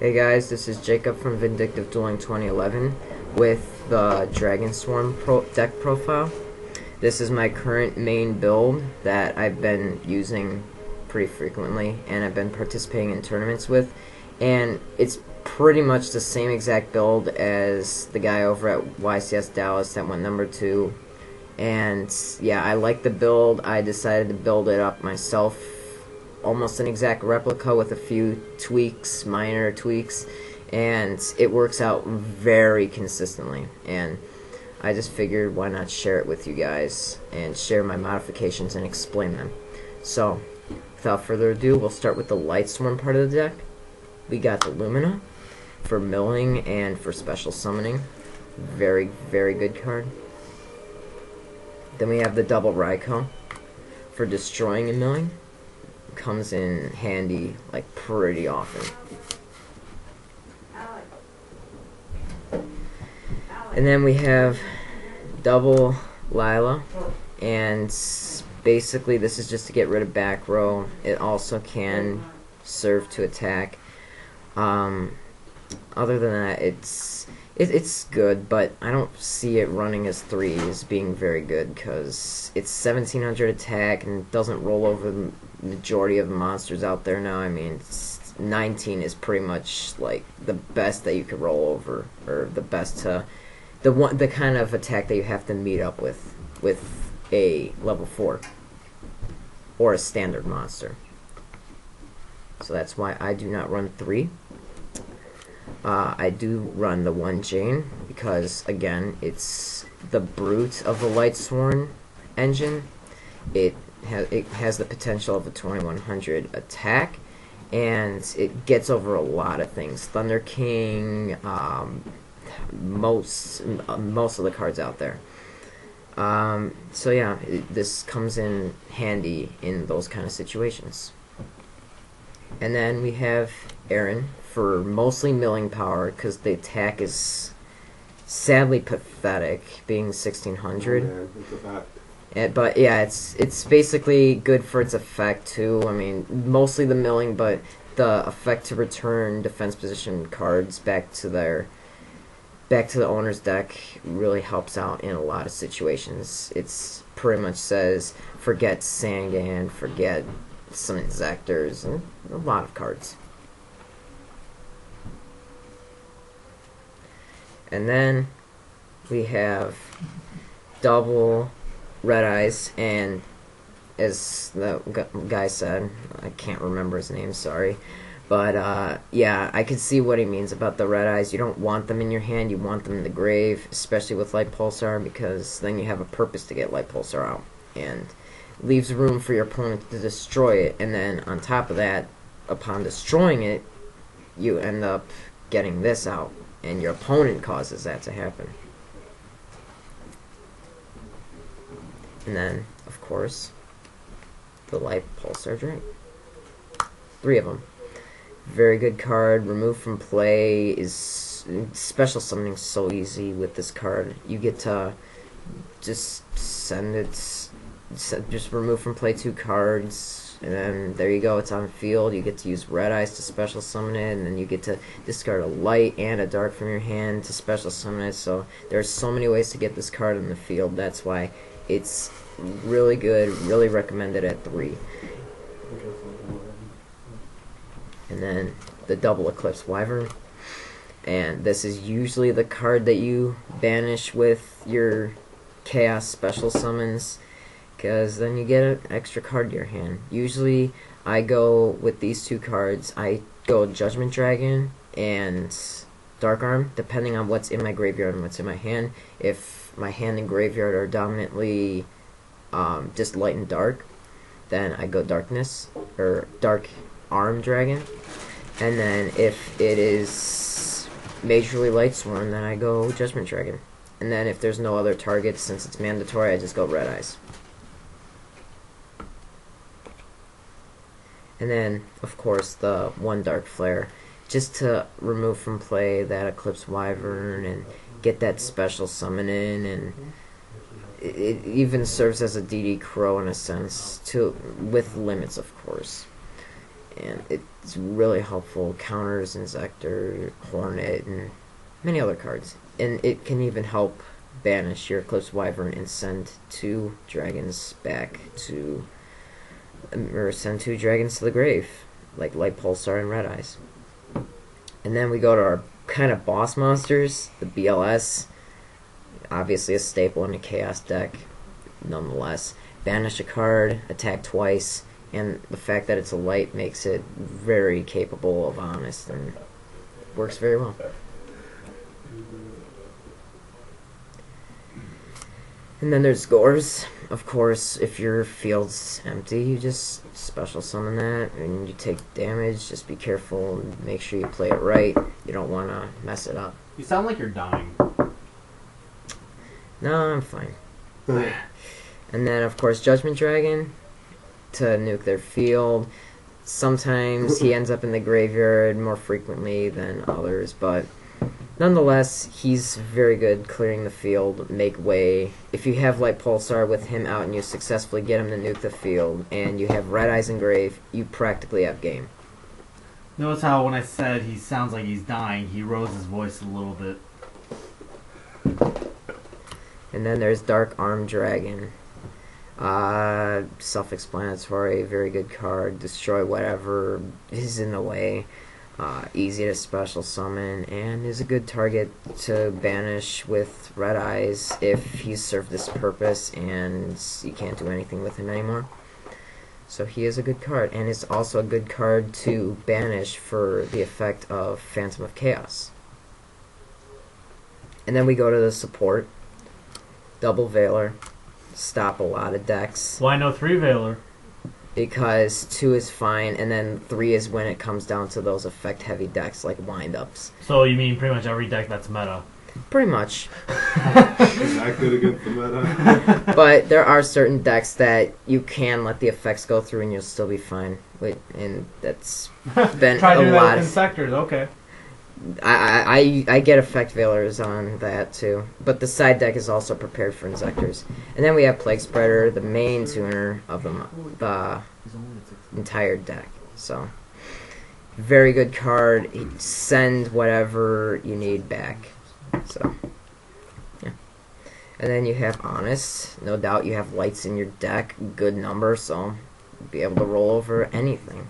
Hey guys, this is Jacob from VDOne2011 with the Dragonsworn deck profile. This is my current main build that I've been using pretty frequently and I've been participating in tournaments with, and it's pretty much the same exact build as the guy over at YCS Dallas that went number 2. And yeah, I like the build. I decided to build it up myself, almost an exact replica with a few tweaks, minor tweaks, and it works out very consistently. And I just figured, why not share it with you guys and share my modifications and explain them. So without further ado, we'll start with the Lightsworn part of the deck. We got the Lumina for milling and for special summoning. Very, very good card. Then we have the double Raikou for destroying and milling. Comes in handy like pretty often. And then we have double Lila, and basically this is just to get rid of back row. It also can serve to attack. Other than that, it's good, but I don't see it running as 3 as being very good, because it's 1700 attack and doesn't roll over the majority of the monsters out there now. I mean, 19 is pretty much like the best that you could roll over, or the best to the kind of attack that you have to meet up with a level 4 or a standard monster. So that's why I do not run 3. I do run the 1 Jane because, again, it's the brute of the Lightsworn engine. It has the potential of a 2100 attack, and it gets over a lot of things. Thunder King, most of the cards out there. So yeah, this comes in handy in those kind of situations. And then we have Aaron for mostly milling power, because the attack is sadly pathetic, being 1600. But yeah, it's basically good for its effect too. I mean, mostly the milling, but the effect to return defense position cards back to the owner's deck really helps out in a lot of situations. It's pretty much says forget Sangan, forget some Inzectors, and a lot of cards. And then we have double Red Eyes, and as the guy said, I can't remember his name, sorry, but yeah, I can see what he means about the Red Eyes. You don't want them in your hand, you want them in the grave, especially with Light Pulsar, because then you have a purpose to get Light Pulsar out, and leaves room for your opponent to destroy it. And then on top of that, upon destroying it, you end up getting this out, and your opponent causes that to happen. And then, of course, the Light Pulsar Drake. 3 of them. Very good card. Remove from play is special summoning so easy with this card. You get to just send it, just remove from play 2 cards, and then there you go, it's on field. You get to use Red Eyes to special summon it, and then you get to discard a light and a dark from your hand to special summon it. So there's so many ways to get this card in the field. That's why it's really good, really recommended at 3. And then the double Eclipse Wyvern, and this is usually the card that you banish with your Chaos special summons, because then you get an extra card to your hand. Usually I go with these 2 cards. I go Judgment Dragon and Dark Arm, depending on what's in my graveyard and what's in my hand. If my hand and graveyard are dominantly just light and dark, then I go Darkness, or Dark Arm Dragon. And then if it is majorly Lightsworn, then I go Judgment Dragon. And then if there's no other targets, since it's mandatory, I just go Red Eyes. And then, of course, the 1 Dark Flare, just to remove from play that Eclipse Wyvern and get that special summon in, and it even serves as a DD Crow in a sense, with limits, of course. And It's really helpful. Counters Inzektor, Hornet, and many other cards. And it can even help banish your Eclipse Wyvern and send 2 dragons back to, or send 2 dragons to the grave, like Light Pulsar and Red Eyes. And then we go to our kind of boss monsters, the BLS. Obviously a staple in a Chaos deck, nonetheless. Banish a card, attack twice, and the fact that it's a light makes it very capable of Honest, and works very well. And then there's Gores. Of course, if your field's empty, you just special summon that, and you take damage. Just be careful and make sure you play it right. You don't want to mess it up. You sound like you're dying. No, I'm fine. And then, of course, Judgment Dragon to nuke their field. Sometimes he ends up in the graveyard more frequently than others, but nonetheless, he's very good clearing the field, make way. If you have Light Pulsar with him out and you successfully get him to nuke the field, and you have Red Eyes in grave, you practically have game. Notice how when I said he sounds like he's dying, he rose his voice a little bit. And then there's Dark Arm Dragon. Self-explanatory, very good card. Destroy whatever is in the way. Easy to special summon, and is a good target to banish with Red Eyes if he's served this purpose and you can't do anything with him anymore. So he is a good card, and is also a good card to banish for the effect of Phantom of Chaos. And then we go to the support. Double Veiler. Stop a lot of decks. Why no 3 Veiler? Because 2 is fine, and then 3 is when it comes down to those effect-heavy decks like wind-ups. So you mean pretty much every deck that's meta? Pretty much. Is that good against the meta? But there are certain decks that you can let the effects go through and you'll still be fine. And that's been Try a to do lot that with of... Insectors, okay. I get effect veilers on that too, but the side deck is also prepared for Inzectors. And then we have Plague Spreader, the main tuner of the entire deck. So very good card. Send whatever you need back. So yeah. And then you have Honest. No doubt you have lights in your deck, good number, so you'll be able to roll over anything.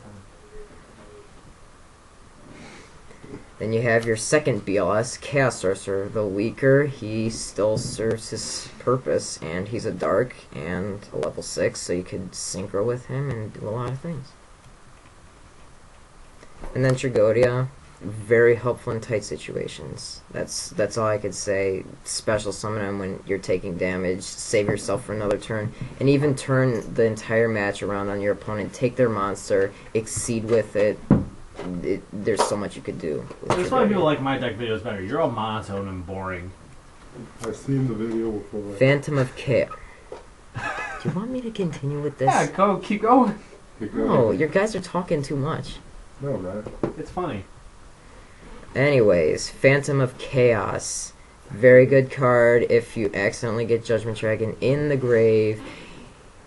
Then you have your second BLS, Chaos Sorcerer. The weaker, he still serves his purpose, and he's a dark and a level 6, so you could synchro with him and do a lot of things. And then Tragodia, very helpful in tight situations. That's all I could say. Special summon him when you're taking damage, save yourself for another turn, and even turn the entire match around on your opponent, take their monster, exceed with it. There's so much you could do. That's why people like my deck videos better. You're all monotone and boring. I've seen the video before. Phantom of Chaos. Do you want me to continue with this? Yeah, go, keep going. No, your guys are talking too much. No, man. It's funny. Anyways, Phantom of Chaos. Very good card. If you accidentally get Judgment Dragon in the grave,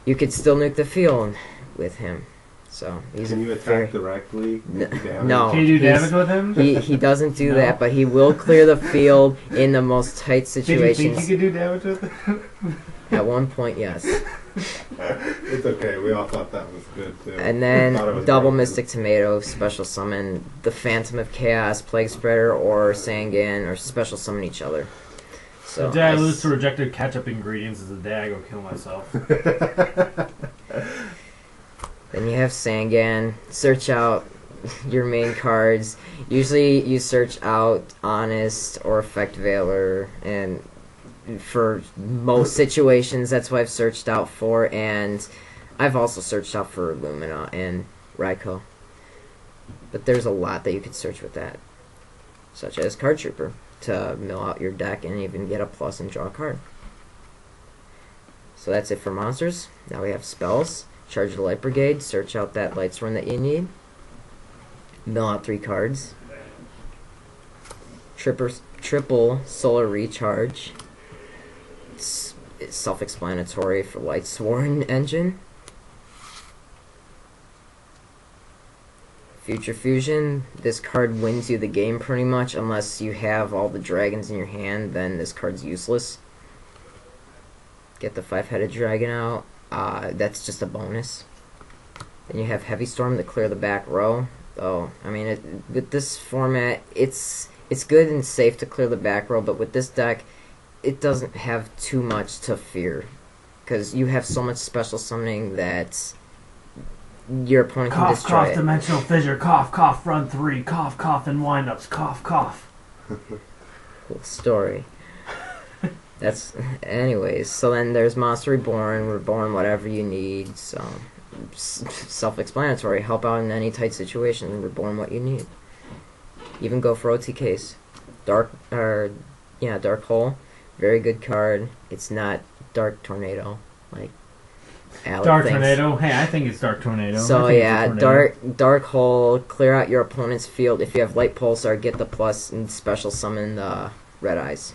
you could still nuke the field with him. So he's Can you attack directly? No. Can you do damage with him? He doesn't do No. that, but he will clear the field in the most tight Did situations. you think you could do damage with him? At one point, yes. It's okay. We all thought that was good too. And then Thought it was double great. Mystic Tomato, special summon the Phantom of Chaos, Plague Spreader, or Sangan, or special summon each other. So The day I lose to rejected ketchup ingredients is the day I go kill myself. Then you have Sangan. Search out your main cards. Usually you search out Honest or Effect Veiler, and for most situations that's what I've searched out for, and I've also searched out for Lumina and Raikou. But there's a lot that you could search with that, such as Card Trooper, to mill out your deck and even get a plus and draw a card. So that's it for monsters. Now we have spells. Charge the Light Brigade, search out that Lightsworn that you need. Mill out 3 cards. Triple Solar Recharge. It's self-explanatory for Lightsworn engine. Future Fusion, this card wins you the game pretty much. Unless you have all the dragons in your hand, then this card's useless. Get the 5-headed dragon out. That's just a bonus. Then you have Heavy Storm to clear the back row. Oh, I mean, with this format, it's good and safe to clear the back row, but with this deck, it doesn't have too much to fear. Because you have so much special summoning that your opponent can destroy cough, it. dimensional fissure, cough, run 3, cough, and windups, cough. Cool story. Anyways, so then there's Monster Reborn, whatever you need, so self-explanatory. Help out in any tight situation, reborn what you need. Even go for OTKs. Dark Hole, very good card. It's not Dark Tornado, like Alec Dark thinks. Tornado? Hey, I think it's Dark Tornado. So yeah, Dark Hole, clear out your opponent's field. If you have Light Pulsar, get the plus and special summon the Red Eyes.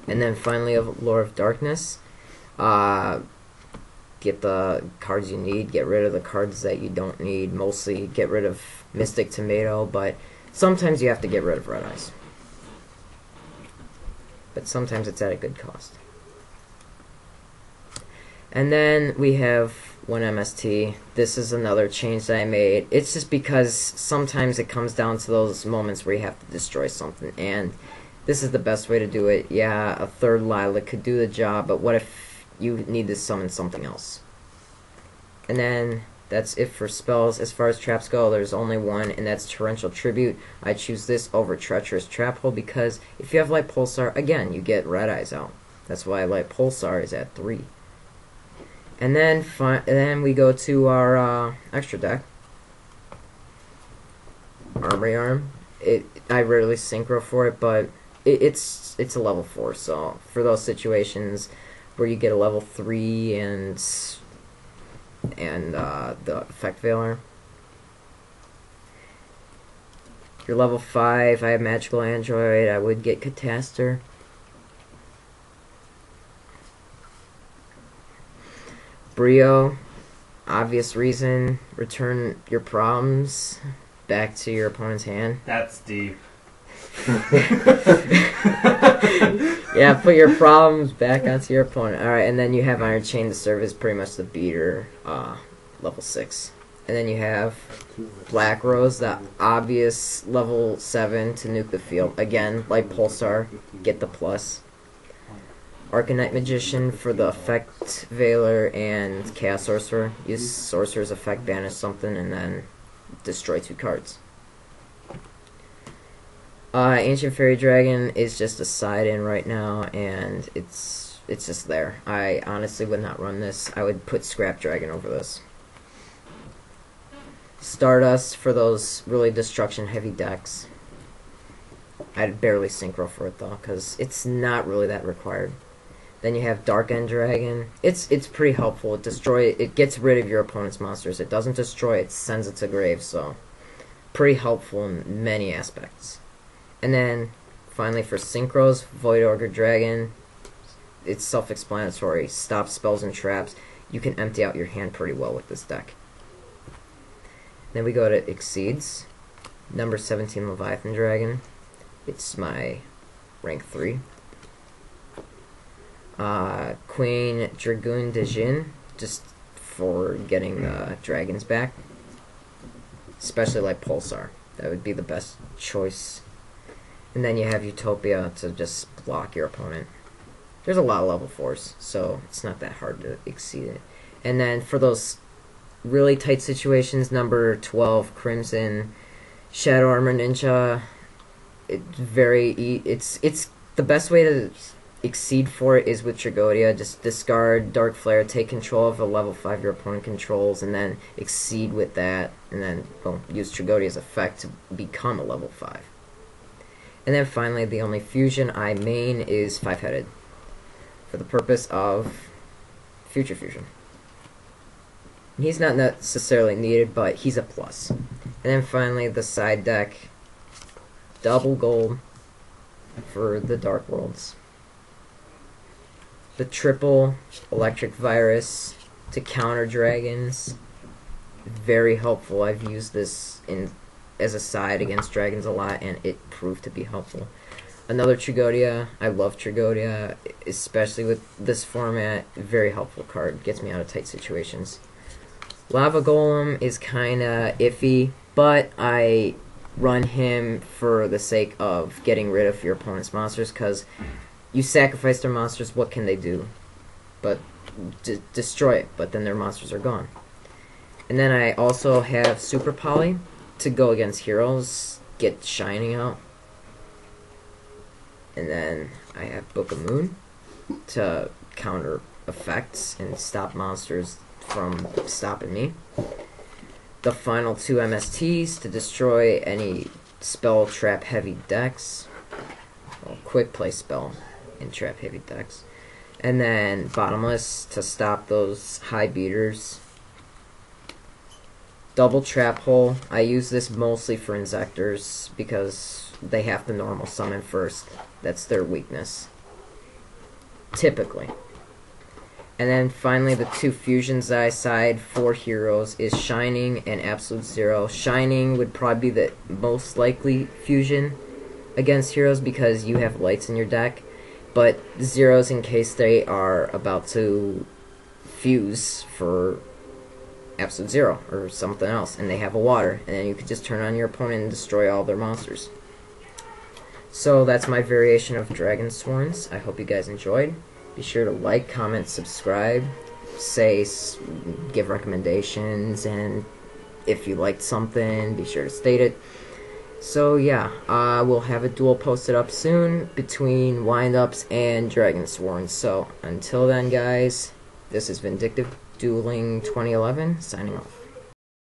And then finally, Lore of Darkness. Get the cards you need, get rid of the cards that you don't need. Mostly get rid of Mystic Tomato, but sometimes you have to get rid of Red Eyes. But sometimes it's at a good cost. And then we have one MST. This is another change that I made. It's just because sometimes it comes down to those moments where you have to destroy something, and this is the best way to do it. Yeah, a third Lilac could do the job, but what if you need to summon something else? And then that's it for spells. As far as traps go, there's only one, and that's Torrential Tribute. I choose this over Treacherous Trap Hole because if you have Light Pulsar, again, you get Red Eyes out. That's why Light Pulsar is at 3. And then we go to our extra deck. Armory Arm. I rarely synchro for it, but it's a level 4, so for those situations where you get a level 3 and the Effect Veiler. You're level 5, I have Magical Android, I would get Catastor. Brio, obvious reason, return your problems back to your opponent's hand. That's deep. Yeah, put your problems back onto your opponent. Alright, and then you have Iron Chain to serve as pretty much the beater, level 6. And then you have Black Rose, the obvious level 7 to nuke the field. Again, Light Pulsar, get the plus. Arcanite Magician for the Effect Veiler and Chaos Sorcerer. Use Sorcerer's Effect, banish something, and then destroy 2 cards. Ancient Fairy Dragon is just a side-in right now, and it's just there. I honestly would not run this. I would put Scrap Dragon over this. Stardust for those really destruction-heavy decks. I'd barely synchro for it, though, because it's not really that required. Then you have Dark End Dragon. It's pretty helpful. It gets rid of your opponent's monsters. It doesn't destroy it, sends it to grave, so pretty helpful in many aspects. And then, finally for synchros, Void Ogre Dragon. It's self-explanatory. Stop spells and traps. You can empty out your hand pretty well with this deck. Then we go to Exceeds. Number 17 Leviathan Dragon. It's my rank 3. Queen Dragoon de Jin, just for getting the dragons back. Especially like Pulsar. That would be the best choice. And then you have Utopia to just block your opponent. There's a lot of level 4s, so it's not that hard to exceed it. And then for those really tight situations, number 12, Crimson, Shadow Armor Ninja. It's the best way to exceed for it is with Tragodia. Just discard Dark Flare, take control of a level 5 your opponent controls, and then exceed with that, and then use Tragodia's effect to become a level 5. And then finally, the only fusion I main is 5-headed, for the purpose of Future Fusion. He's not necessarily needed, but he's a plus. And then finally, the side deck, double gold for the Dark Worlds. The triple Electric Virus to counter dragons. very helpful. I've used this as a side against dragons a lot, and it proved to be helpful. Another Tragodia. I love Tragodia, especially with this format. Very helpful card. Gets me out of tight situations. Lava Golem is kind of iffy, but I run him for the sake of getting rid of your opponent's monsters, because you sacrifice their monsters, what can they do? But destroy it, but then their monsters are gone. And then I also have Super Poly to go against heroes, get Shining out. And then I have Book of Moon to counter effects and stop monsters from stopping me. The final 2 MSTs to destroy any spell trap heavy decks. Well, quick play spell in trap heavy decks. And then Bottomless to stop those high beaters. Double Trap Hole. I use this mostly for Insectors because they have to normal summon first. That's their weakness. Typically. And then finally the 2 fusions that I side for heroes is Shining and Absolute Zero. Shining would probably be the most likely fusion against heroes because you have lights in your deck. But zeros in case they are about to fuse for Absolute Zero or something else, and they have a water, and then you could just turn on your opponent and destroy all their monsters. So that's my variation of Dragonsworns. I hope you guys enjoyed. Be sure to like, comment, subscribe, give recommendations, and if you liked something, be sure to state it. So yeah, we'll have a duel posted up soon between Wind-Ups and Dragonsworn. So until then, guys, this is Vindictive Dueling 2011 signing off.